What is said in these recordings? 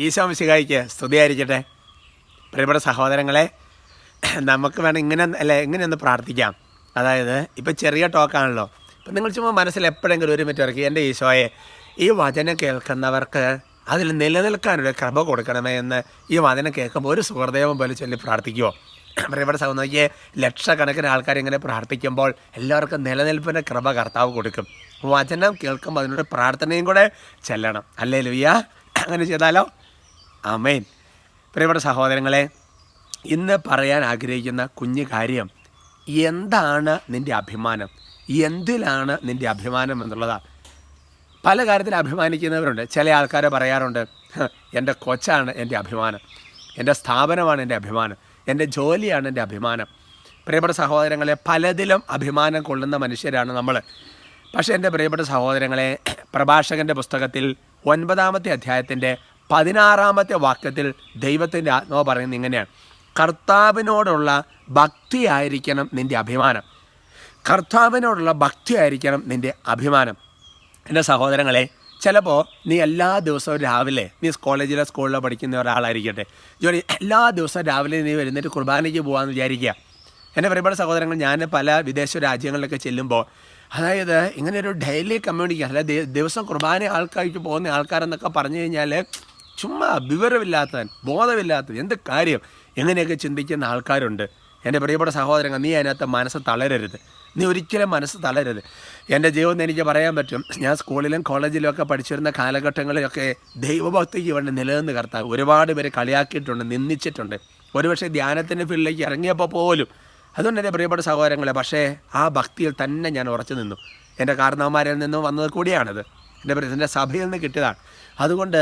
ഈശോ മിശിഹായ്ക്ക് സ്തുതിയായിരിക്കട്ടെ. പ്രിയപ്പെട്ട സഹോദരങ്ങളെ, നമുക്ക് വേണം ഇങ്ങനെയൊന്ന് പ്രാർത്ഥിക്കാം. അതായത് ഇപ്പം ചെറിയ ടോക്കാണല്ലോ. ഇപ്പം നിങ്ങൾ ചുമ്മാ മനസ്സിൽ എപ്പോഴെങ്കിലും ഒരു മിനിറ്റ് ഇറക്കി, എൻ്റെ ഈശോയെ, ഈ വചനം കേൾക്കുന്നവർക്ക് അതിൽ നിലനിൽക്കാനൊരു കൃപ കൊടുക്കണമേ എന്ന് ഈ വചനം കേൾക്കുമ്പോൾ ഒരു സുഹൃദൈവം പോലെ ചൊല്ലി പ്രാർത്ഥിക്കുമോ? പ്രിയപ്പെട്ട സഹോദരയ്ക്ക് ലക്ഷക്കണക്കിന് ആൾക്കാർ ഇങ്ങനെ പ്രാർത്ഥിക്കുമ്പോൾ എല്ലാവർക്കും നിലനിൽപ്പിൻ്റെ കൃപ കർത്താവ് കൊടുക്കും. വചനം കേൾക്കുമ്പോൾ അതിനൊരു പ്രാർത്ഥനയും കൂടെ ചെല്ലണം. ഹല്ലേലൂയ. അങ്ങനെ ചെയ്താലോ? ആമേൻ. പ്രിയപ്പെട്ട സഹോദരങ്ങളെ, ഇന്ന് പറയാൻ ആഗ്രഹിക്കുന്ന കുഞ്ഞു കാര്യം, എന്താണ് നിൻ്റെ അഭിമാനം? എന്തിലാണ് നിൻ്റെ അഭിമാനം എന്നുള്ളതാണ്. പല കാര്യത്തിൽ അഭിമാനിക്കുന്നവരുണ്ട്. ചില ആൾക്കാർ പറയാറുണ്ട്, എൻ്റെ കൊച്ചാണ് എൻ്റെ അഭിമാനം, എൻ്റെ സ്ഥാപനമാണ് എൻ്റെ അഭിമാനം, എൻ്റെ ജോലിയാണ് എൻ്റെ അഭിമാനം. പ്രിയപ്പെട്ട സഹോദരങ്ങളെ, പലതിലും അഭിമാനം കൊള്ളുന്ന മനുഷ്യരാണ് നമ്മൾ. പക്ഷേ എൻ്റെ പ്രിയപ്പെട്ട സഹോദരങ്ങളെ, പ്രഭാഷകൻ്റെ പുസ്തകത്തിൽ 9-ാമത്തെ അധ്യായത്തിൻ്റെ 16-ാമത്തെ വാക്യത്തിൽ ദൈവത്തിൻ്റെ ആത്മാവ് പറയുന്നത് ഇങ്ങനെയാണ്: കർത്താവിനോടുള്ള ഭക്തിയായിരിക്കണം നിൻ്റെ അഭിമാനം. കർത്താവിനോടുള്ള ഭക്തിയായിരിക്കണം നിൻ്റെ അഭിമാനം. എൻ്റെ സഹോദരങ്ങളെ, ചിലപ്പോൾ നീ എല്ലാ ദിവസവും രാവിലെ, നീ സ്കൂളിലോ പഠിക്കുന്ന ഒരാളായിരിക്കട്ടെ, ജോലി എല്ലാ ദിവസവും രാവിലെ നീ വരുന്നിട്ട് കുർബാനയ്ക്ക് പോകാമെന്ന് വിചാരിക്കുക. എൻ്റെ പ്രിയപ്പെട്ട സഹോദരങ്ങൾ, ഞാൻ പല വിദേശ രാജ്യങ്ങളിലൊക്കെ ചെല്ലുമ്പോൾ, അതായത് ഇങ്ങനെയൊരു ഡെയിലി കമ്മ്യൂണിറ്റി, അതായത് ദിവസം കുർബാന ആൾക്കാർക്ക് പോകുന്ന ആൾക്കാരെന്നൊക്കെ പറഞ്ഞു കഴിഞ്ഞാൽ ചുമ്മാ വിവരമില്ലാത്തവൻ, ബോധമില്ലാത്തവൻ, എന്ത് കാര്യം, എങ്ങനെയൊക്കെ ചിന്തിക്കുന്ന ആൾക്കാരുണ്ട്. എൻ്റെ പ്രിയപ്പെട്ട സഹോദരങ്ങൾ, നീ അതിനകത്ത് മനസ്സ് തളരരുത്. നീ ഒരിക്കലും മനസ്സ് തളരരുത്. എൻ്റെ ജീവിതം എനിക്ക് പറയാൻ പറ്റും. ഞാൻ സ്കൂളിലും കോളേജിലും ഒക്കെ പഠിച്ചിരുന്ന കാലഘട്ടങ്ങളിലൊക്കെ ദൈവഭക്തിക്ക് വേണ്ടി നിലനിന്ന് കർത്താവ് ഒരുപാട് പേര് കളിയാക്കിയിട്ടുണ്ട്, നിന്ദിച്ചിട്ടുണ്ട്. ഒരുപക്ഷെ ധ്യാനത്തിൻ്റെ ഫീൽഡിലേക്ക് ഇറങ്ങിയപ്പോൾ പോലും. അതുകൊണ്ട് എൻ്റെ പ്രിയപ്പെട്ട സഹോദരങ്ങളെ, പക്ഷേ ആ ഭക്തിയിൽ തന്നെ ഞാൻ ഉറച്ചു നിന്നു. എൻ്റെ കാരണവന്മാരിൽ നിന്ന് വന്നത് കൂടിയാണത്. എൻ്റെ സഭയിൽ നിന്ന് കിട്ടിയതാണ്. അതുകൊണ്ട്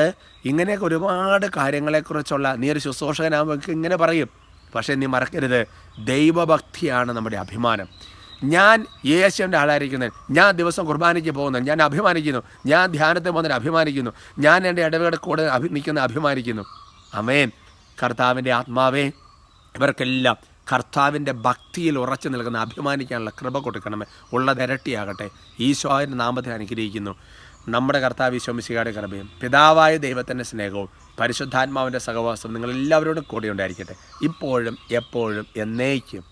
ഇങ്ങനെയൊക്കെ ഒരുപാട് കാര്യങ്ങളെക്കുറിച്ചുള്ള, നീ ഒരു ശുശ്രൂഷകനാകുമ്പോൾ ഇങ്ങനെ പറയും. പക്ഷേ നീ മറക്കരുത്, ദൈവഭക്തിയാണ് നമ്മുടെ അഭിമാനം. ഞാൻ യേശുവിൻ്റെ ആളായിരിക്കുന്നത്, ഞാൻ ദിവസം കുർബാനയ്ക്ക് പോകുന്നത്, ഞാൻ അഭിമാനിക്കുന്നു. ഞാൻ ധ്യാനത്തിൽ പോകുന്നതിന് അഭിമാനിക്കുന്നു. ഞാൻ എൻ്റെ ഇടവേള കൂടെ അഭിമാനിക്കുന്നു. ആമേൻ. കർത്താവിൻ്റെ ആത്മാവേ, ഇവർക്കെല്ലാം കർത്താവിൻ്റെ ഭക്തിയിൽ ഉറച്ചു നിൽക്കുന്ന അഭിമാനിക്കാനുള്ള കൃപ കൊടുക്കണമേ. ഉള്ളതിരട്ടിയാകട്ടെ. ഈശോയുടെ നാമത്തിൽ അനുഗ്രഹിക്കുന്നു. നമ്മുടെ കർത്താവ് ഈശോ മിശിഹായുടെ കൃപയും പിതാവായ ദൈവത്തിൻ്റെ സ്നേഹവും പരിശുദ്ധാത്മാവിൻ്റെ സഹവാസവും നിങ്ങളെല്ലാവരോടും കൂടെ ഉണ്ടായിരിക്കട്ടെ, ഇപ്പോഴും എപ്പോഴും എന്നേക്കും.